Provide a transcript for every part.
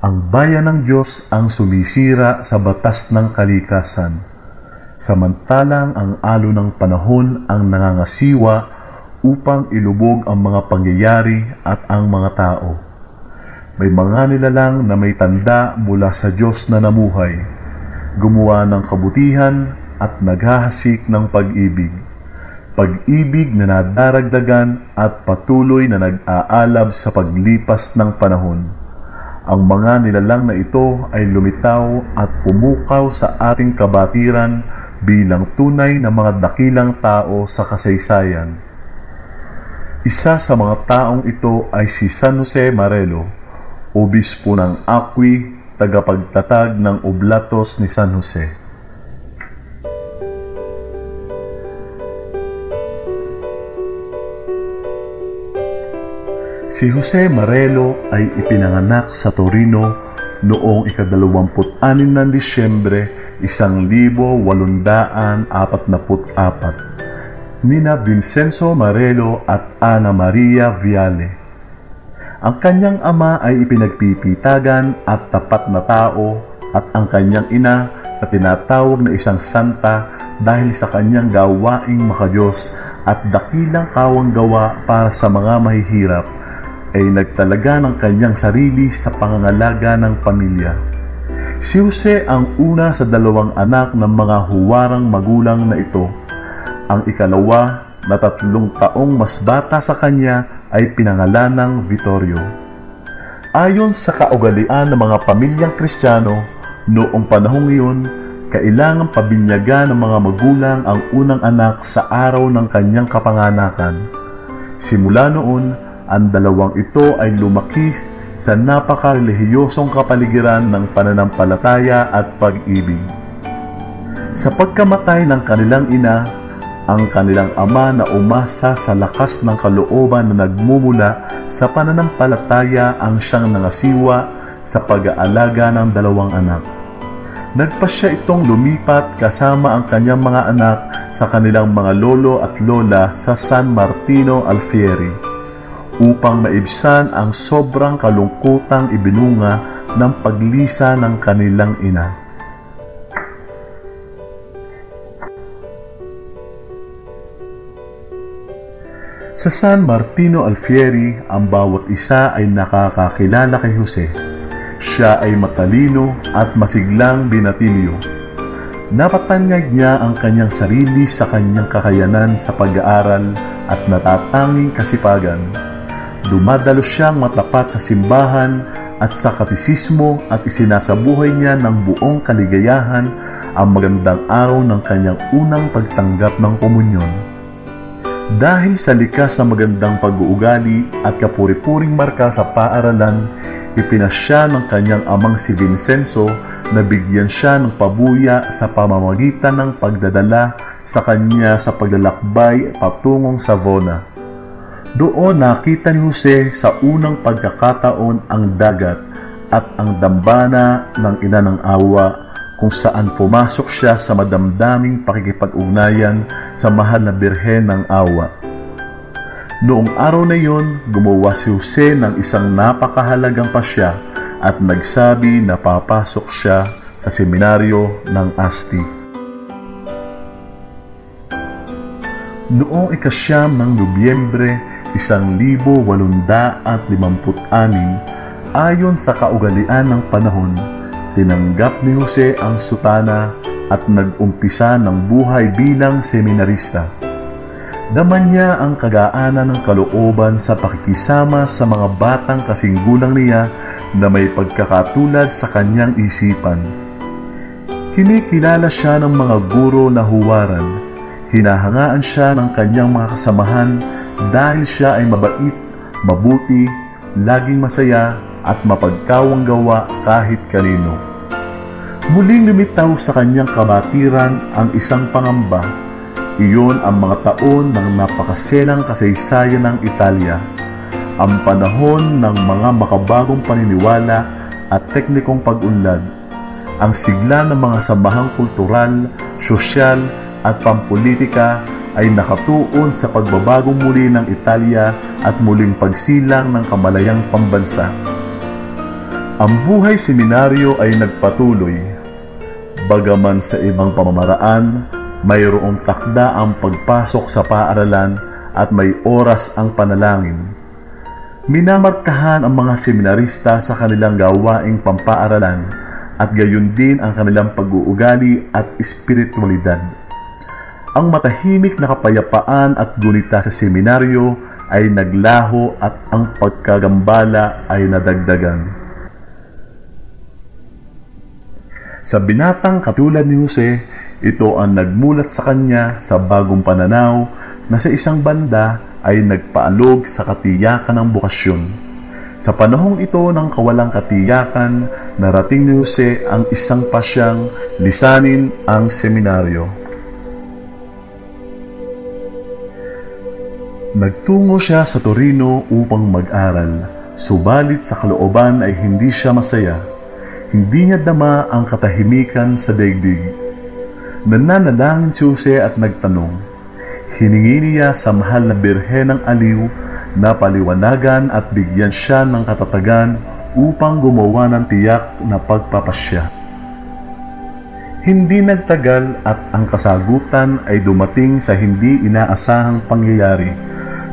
Ang bayan ng Diyos ang sumisira sa batas ng kalikasan, samantalang ang alo ng panahon ang nangangasiwa upang ilubog ang mga pangyayari at ang mga tao. May mga nilalang na may tanda mula sa Diyos na namuhay, gumawa ng kabutihan at naghahasik ng pag-ibig. Pag-ibig na nadaragdagan at patuloy na nag-aalab sa paglipas ng panahon. Ang mga nilalang na ito ay lumitaw at pumukaw sa ating kabatiran bilang tunay na mga dakilang tao sa kasaysayan. Isa sa mga taong ito ay si San Jose Marelo, obispo ng Acqui, tagapagtatag ng Oblatos ni San Jose. Si Jose Marelo ay ipinanganak sa Torino noong ika-26 ng Disyembre 1844, nina Vincenzo Marelo at Ana Maria Viale. Ang kanyang ama ay ipinagpipitagan at tapat na tao at ang kanyang ina na tinatawag na isang santa dahil sa kanyang gawaing makadiyos at dakilang kawang-gawa para sa mga mahihirap, ay nagtalaga ng kanyang sarili sa pangangalaga ng pamilya. Si Jose ang una sa 2 anak ng mga huwarang magulang na ito. Ang ikalawa na 3 taong mas bata sa kanya ay pinangalan ng Vittorio. Ayon sa kaugalian ng mga pamilyang Kristiyano, noong panahong iyon, kailangang pabinyagan ng mga magulang ang unang anak sa araw ng kanyang kapanganakan. Simula noon, ang 2 ito ay lumaki sa napaka-relihiyosong kapaligiran ng pananampalataya at pag-ibig. Sa pagkamatay ng kanilang ina, ang kanilang ama na umasa sa lakas ng kalooban na nagmumula sa pananampalataya ang siyang nangasiwa sa pag-aalaga ng 2 anak. Nagpasya itong lumipat kasama ang kanyang mga anak sa kanilang mga lolo at lola sa San Martino Alfieri, upang maibsan ang sobrang kalungkutang ibinunga ng paglisa ng kanilang ina. Sa San Martino Alfieri, ang bawat isa ay nakakakilala kay Jose. Siya ay matalino at masiglang binatilyo. Napatanyag niya ang kanyang sarili sa kanyang kakayanan sa pag-aaral at natatanging kasipagan. Dumadalo siyang matapat sa simbahan at sa katisismo at isinasabuhay niya ng buong kaligayahan ang magandang araw ng kanyang unang pagtanggap ng komunyon. Dahil sa likas na magandang pag-uugali at kapuri-puring marka sa paaralan, ipinasya ng kanyang amang si Vincenzo na bigyan siya ng pabuya sa pamamagitan ng pagdadala sa kanya sa paglalakbay patungong Savona. Doon nakita ni Jose sa unang pagkakataon ang dagat at ang dambana ng Ina ng Awa, kung saan pumasok siya sa madamdaming pakikipag-ugnayan sa mahal na Birhen ng Awa. Noong araw na iyon, gumawa si Jose ng isang napakahalagang pasya at nagsabi na papasok siya sa seminaryo ng Asti. Noong ika-9 ng Nobyembre 1856, ayon sa kaugalian ng panahon, tinanggap ni Jose ang sutana at nag-umpisa ng buhay bilang seminarista. Daman niya ang kagaanan ng kalooban sa pakikisama sa mga batang kasing gulang niya na may pagkakatulad sa kanyang isipan. Kinikilala siya ng mga guro na huwaran. Hinahangaan siya ng kanyang mga kasamahan dahil siya ay mabait, mabuti, laging masaya at mapagkawang-gawa kahit kanino. Muling lumitaw sa kanyang kabatiran ang isang pangamba. Iyon ang mga taon ng napakaselang kasaysayan ng Italia, ang panahon ng mga makabagong paniniwala at teknikong pag-unlad, ang sigla ng mga samahang kultural, sosyal at pampolitika ay nakatuon sa pagbabagong muli ng Italia at muling pagsilang ng kamalayang pambansa. Ang buhay seminaryo ay nagpatuloy. Bagaman sa ibang pamamaraan, mayroong takda ang pagpasok sa paaralan at may oras ang panalangin. Minamarkahan ang mga seminarista sa kanilang gawaing pampaaralan at gayon din ang kanilang pag-uugali at espiritualidad. Ang matahimik na kapayapaan at gunita sa seminaryo ay naglaho at ang pagkagambala ay nadagdagan. Sa binatang katulad ni Jose, ito ang nagmulat sa kanya sa bagong pananaw na sa isang banda ay nagpaalog sa katiyakan ng bukasyon. Sa panahong ito ng kawalang katiyakan, narating ni Jose ang isang pasyang lisanin ang seminaryo. Nagtungo siya sa Torino upang mag-aral, subalit sa kalooban ay hindi siya masaya. Hindi niya dama ang katahimikan sa daigdig. Nananalangin si Jose at nagtanong. Hiningi niya sa mahal na Birhen ng Aliw na paliwanagan at bigyan siya ng katatagan upang gumawa ng tiyak na pagpapasya. Hindi nagtagal at ang kasagutan ay dumating sa hindi inaasahang pangyayari.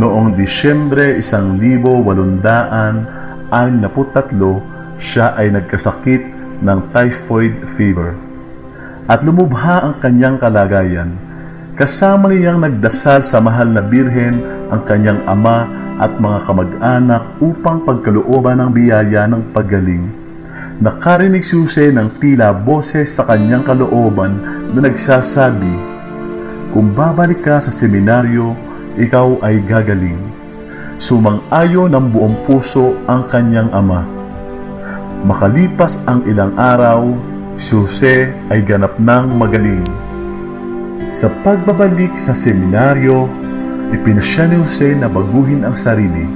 Noong Disyembre 1863, siya ay nagkasakit ng typhoid fever at lumubha ang kanyang kalagayan. Kasama niyang nagdasal sa mahal na Birhen ang kanyang ama at mga kamag-anak upang pagkalooban ng biyaya ng paggaling. Nakarinig si Jose ng tila boses sa kanyang kalooban na nagsasabi, "Kung babalik ka sa seminaryo, ikaw ay gagaling." Sumang-ayon ng buong puso ang kanyang ama. Makalipas ang ilang araw, si Jose ay ganap ng magaling. Sa pagbabalik sa seminaryo, ipinasya ni Jose na baguhin ang sarili,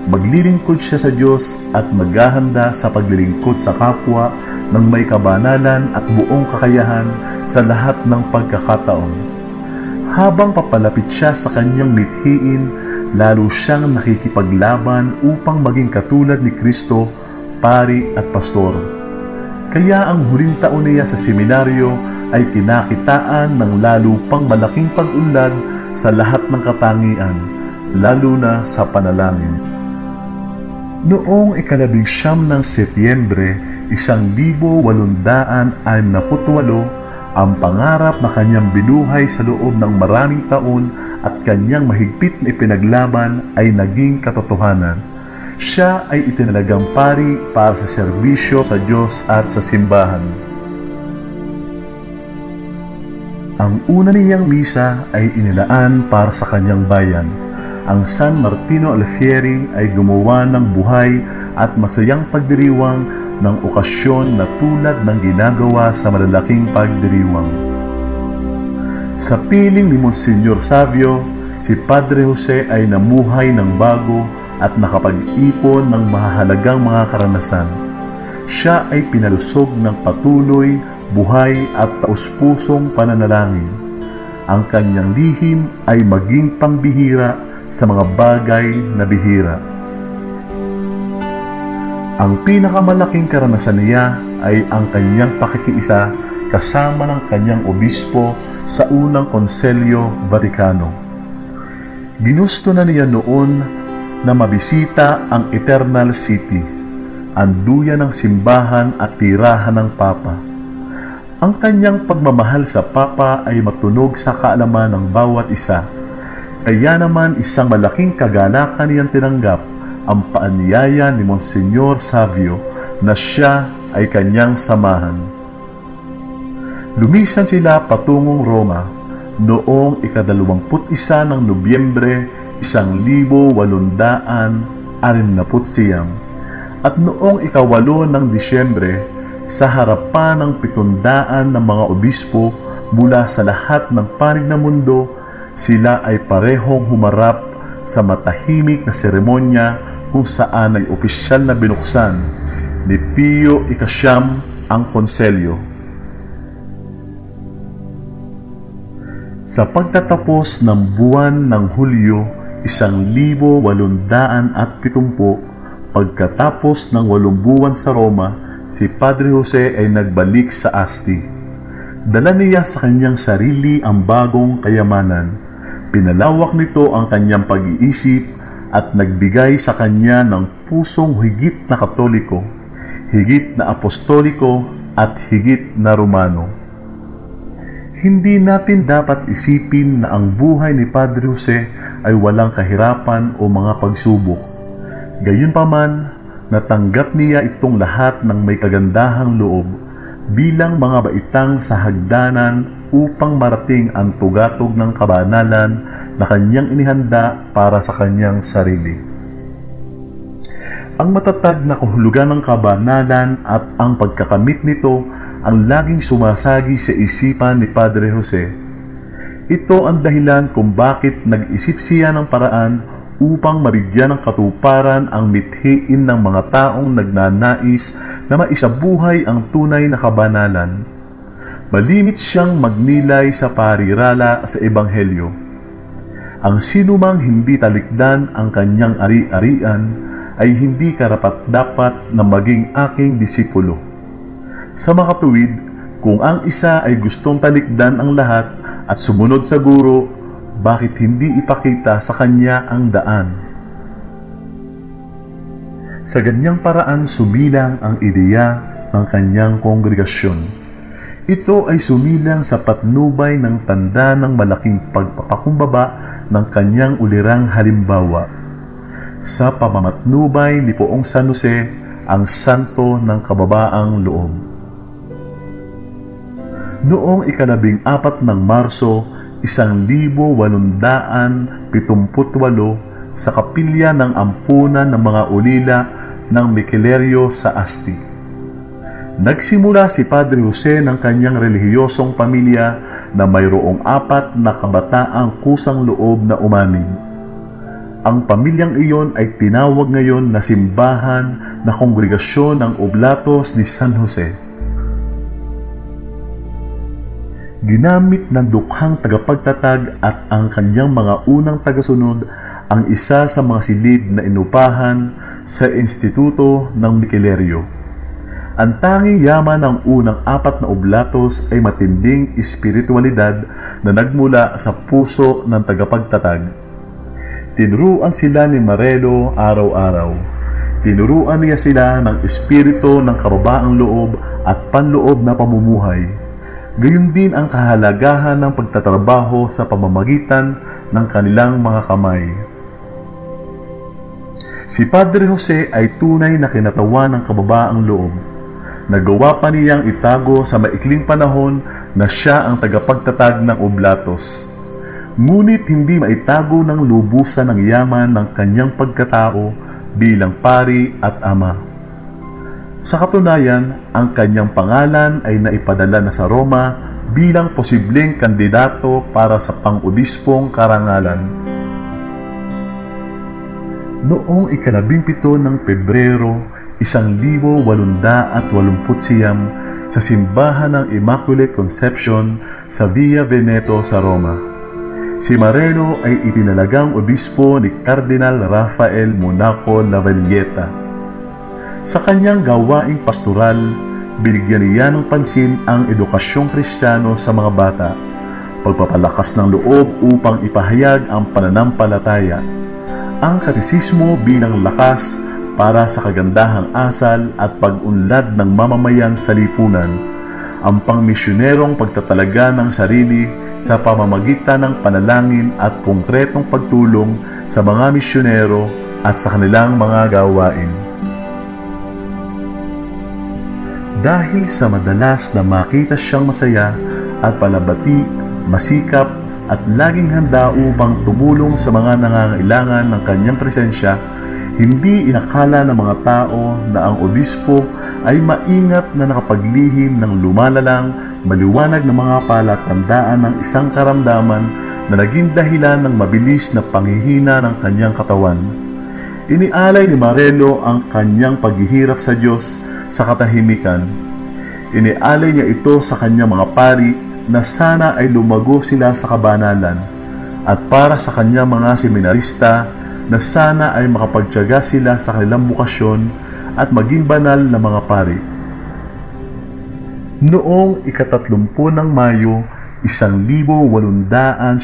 maglilingkod siya sa Diyos at maghahanda sa paglilingkod sa kapwa ng may kabanalan at buong kakayahan sa lahat ng pagkakataon. Habang papalapit siya sa kanyang mithiin, lalo siyang nakikipaglaban upang maging katulad ni Kristo, pari at pastor. Kaya ang huling taon niya sa seminaryo ay kinakitaan ng lalo pang malaking pag-unlad sa lahat ng katangian, lalo na sa panalangin. Noong 19 ng Setyembre 1868, ang pangarap na kanyang binuhay sa loob ng maraming taon at kanyang mahigpit na ipinaglaban ay naging katotohanan. Siya ay itinalagang pari para sa serbisyo sa Diyos at sa simbahan. Ang una niyang misa ay inilaan para sa kanyang bayan. Ang San Martino Alfieri ay gumawa ng buhay at masayang pagdiriwang ng okasyon na tulad ng ginagawa sa malalaking pagdiriwang. Sa piling ni Monsignor Savio, si Padre Jose ay namuhay ng bago at nakapag-ipon ng mahahalagang mga karanasan. Siya ay pinalusog ng patuloy, buhay at taus-pusong pananalangin. Ang kanyang lihim ay maging pambihira sa mga bagay na bihira. Ang pinakamalaking karanasan niya ay ang kanyang pakikiisa kasama ng kanyang obispo sa unang Konselyo Vatikano. Ginusto na niya noon na mabisita ang Eternal City, ang duyan ng simbahan at tirahan ng Papa. Ang kanyang pagmamahal sa Papa ay matunog sa kaalaman ng bawat isa. Kaya naman isang malaking kagalakan niyang tinanggap ang paanyaya ni Monsignor Savio na siya ay kanyang samahan. Lumisan sila patungong Roma noong 21 ng Nobyembre 1869 at noong 8 ng Disyembre sa harapan ng 700 ng mga obispo mula sa lahat ng panig ng mundo, sila ay parehong humarap sa matahimik na seremonya kung saan ay opisyal na binuksan ni Pio Ikasyam ang konselyo. Sa pagtatapos ng buwan ng Hulyo 1870, Pagkatapos ng 8 buwan sa Roma, si Padre Jose ay nagbalik sa Asti. Dala niya sa kanyang sarili ang bagong kayamanan. Pinalawak nito ang kanyang pag-iisip at nagbigay sa kanya ng pusong higit na Katoliko, higit na Apostoliko at higit na Romano. Hindi natin dapat isipin na ang buhay ni Padre Jose ay walang kahirapan o mga pagsubok. Gayunpaman, natanggap niya itong lahat ng may kagandahang loob bilang mga baitang sa hagdanan upang marating ang tugatog ng kabanalan na kanyang inihanda para sa kanyang sarili. Ang matatag na kahulugan ng kabanalan at ang pagkakamit nito ang laging sumasagi sa isipan ni Padre Jose. Ito ang dahilan kung bakit nag-isip siya ng paraan upang mabigyan ng katuparan ang mithiin ng mga taong nagnanais na maisabuhay ang tunay na kabanalan. Malimit siyang magnilay sa parirala sa Ebanghelyo. Ang sinumang hindi talikdan ang kanyang ari-arian ay hindi karapat-dapat na maging aking disipulo. Sa makatuwid, kung ang isa ay gustong talikdan ang lahat at sumunod sa guro, bakit hindi ipakita sa kanya ang daan? Sa ganyang paraan sumilang ang ideya ng kanyang kongregasyon. Ito ay sumilang sa patnubay ng tanda ng malaking pagpapakumbaba ng kanyang ulirang halimbawa. Sa pamamatnubay ni Poong San Jose, ang santo ng kababaang loob. Noong 14 ng Marso, 1878 sa kapilya ng ampunan ng mga ulila ng Miquelerio sa Asti. Nagsimula si Padre Jose ng kanyang relihiyosong pamilya na mayroong 4 na kabataang kusang loob na umamin. Ang pamilyang iyon ay tinawag ngayon na simbahan na Kongregasyon ng Oblatos ni San Jose. Ginamit ng dukhang tagapagtatag at ang kanyang mga unang tagasunod ang isa sa mga silid na inupahan sa Instituto ng Miquelerio. Ang tanging yaman ng unang 4 na oblatos ay matinding espiritualidad na nagmula sa puso ng tagapagtatag. Tinuruan sila ni Marelo araw-araw. Tinuruan niya sila ng espiritu ng kababaang loob at panloob na pamumuhay. Gayon din ang kahalagahan ng pagtatrabaho sa pamamagitan ng kanilang mga kamay. Si Padre Jose ay tunay na kinatawan ng kababaang loob. Nagawa pa niyang itago sa maikling panahon na siya ang tagapagtatag ng oblatos. Ngunit hindi maitago ng lubusan ng yaman ng kanyang pagkatao bilang pari at ama. Sa katunayan, ang kanyang pangalan ay naipadala na sa Roma bilang posibleng kandidato para sa pang-obispong karangalan. Noong 17 ng Pebrero, 1889 sa simbahan ng Immaculate Conception sa Via Veneto sa Roma, si Marelo ay itinalagang obispo ni Cardinal Rafael Monaco Lavalletta. Sa kanyang gawaing pastoral, binigyan niya ng pansin ang edukasyong Kristiyano sa mga bata, pagpapalakas ng loob upang ipahayag ang pananampalataya, ang katekismo bilang lakas para sa kagandahang asal at pag-unlad ng mamamayan sa lipunan, ang pangmisyonerong pagtatalaga ng sarili sa pamamagitan ng panalangin at konkretong pagtulong sa mga misyonero at sa kanilang mga gawain. Dahil sa madalas na makita siyang masaya at palabati, masikap at laging handa upang tumulong sa mga nangangailangan ng kanyang presensya, hindi inakala ng mga tao na ang obispo ay maingat na nakapaglihim ng lumalalang, maliwanag na mga palatandaan ng isang karamdaman na naging dahilan ng mabilis na panghihina ng kanyang katawan. Inialay ni Marelo ang kanyang paghihirap sa Diyos sa katahimikan. Inialay niya ito sa kanyang mga pari na sana ay lumago sila sa kabanalan, at para sa kanyang mga seminarista na sana ay makapagtiyaga sila sa kanilang bukasyon at maging banal na mga pari. Noong ika-30 ng Mayo, 1895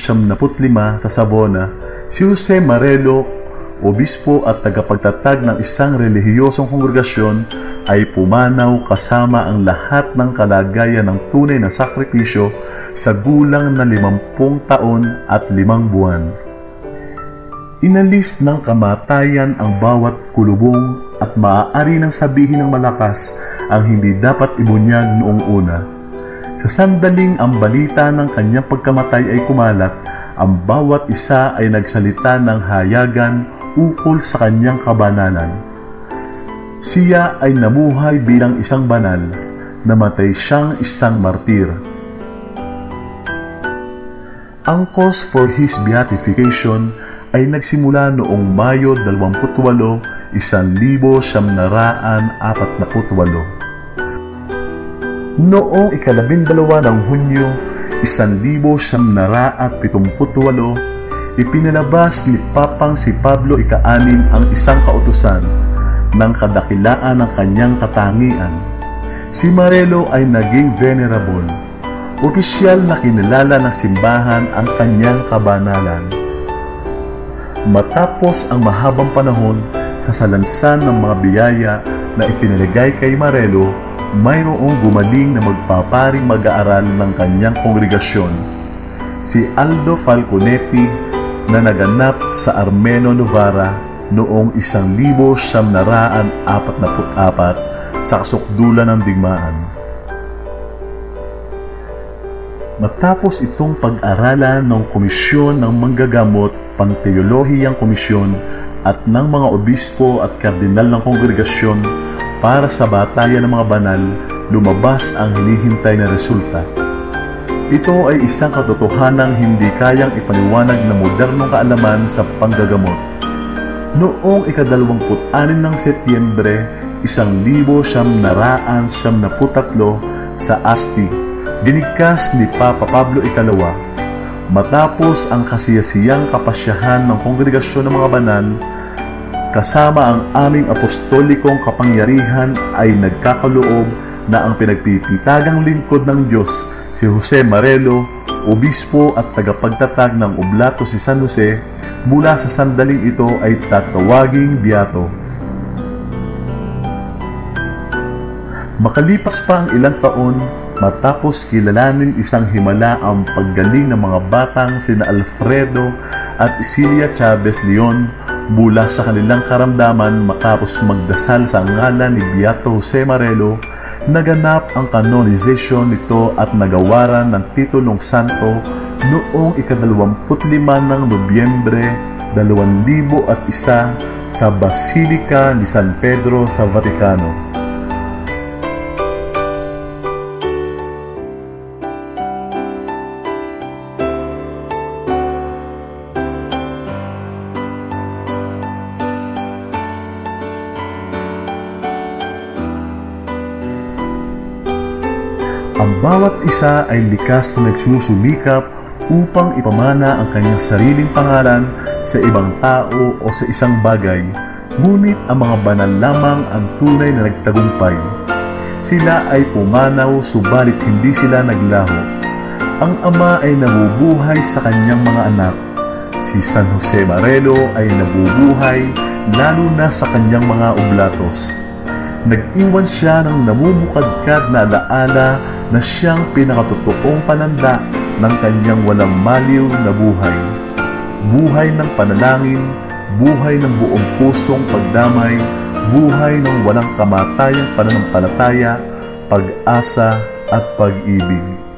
sa Savona, si Jose Marelo, obispo at tagapagtatag ng isang relihiyosong kongregasyon, ay pumanaw kasama ang lahat ng kalagayan ng tunay na sakripisyo sa gulang na 50 taon at 5 buwan. Inalis ng kamatayan ang bawat kulubong at maaari nang sabihin ng malakas ang hindi dapat ibunyag noong una. Sa sandaling ang balita ng kanyang pagkamatay ay kumalat, ang bawat isa ay nagsalita ng hayagan ukol sa kanyang kabanalan. Siya ay namuhay bilang isang banal, namatay siyang isang martir. Ang cause for his beatification ay nagsimula noong Mayo 28, 1948. Noong ika-12 ng Hunyo, 1978, ipinalabas ni Papang si Pablo ika-6 ang isang kautusan ng kadakilaan ng kanyang katangian. Si Marelo ay naging venerable. Opisyal na kinilala ng simbahan ang kanyang kabanalan. Matapos ang mahabang panahon sa salansan ng mga biyaya na ipinalagay kay Marelo, mayroong gumaling na magpaparing mag-aaral ng kanyang kongregasyon, si Aldo Falconetti, na naganap sa Armeno Novara noong 1944 sa kasukdulan ng digmaan. Matapos itong pag-aralan ng Komisyon ng Manggagamot, Pangteolohiyang Komisyon at ng mga obispo at kardinal ng kongregasyon para sa batayan ng mga banal, lumabas ang hinihintay na resulta. Ito ay isang katotohanang hindi kayang ipaliwanag na modernong kaalaman sa panggagamot. Noong ika-26 ng Setyembre, 1973 sa Asti, dinigkas ni Papa Pablo II. Matapos ang kasiyasiyang kapasyahan ng kongregasyon ng mga banal, kasama ang aming apostolikong kapangyarihan ay nagkakaloob na ang pinagpipitagang lingkod ng Diyos, si Jose Marelo, obispo at tagapagtatag ng Oblato si San Jose, mula sa sandaling ito ay tatawaging biyato. Makalipas pa ang ilang taon, matapos kilalanin isang himala ang paggaling ng mga batang sina Alfredo at Isilia Chavez Leon mula sa kanilang karamdaman matapos magdasal sa ngalan ni Beato Jose Marelo, naganap ang canonization nito at nagawaran ng titulong santo noong ika-25 ng Nobyembre 2001 sa Basilica ni San Pedro sa Vaticano. Ang bawat isa ay likas na nagsusumikap upang ipamana ang kanyang sariling pangalan sa ibang tao o sa isang bagay, ngunit ang mga banal lamang ang tunay na nagtagumpay. Sila ay pumanaw subalit hindi sila naglaho. Ang Ama ay nabubuhay sa kanyang mga anak. Si San Jose Marelo ay nabubuhay lalo na sa kanyang mga oblatos. Nag-iwan siya ng namumukadkad na alaala na siyang pinakatotoong pananda ng kanyang walang maliw na buhay. Buhay ng panalangin, buhay ng buong pusong pagdamay, buhay ng walang kamatayang pananampalataya, pag-asa at pag-ibig.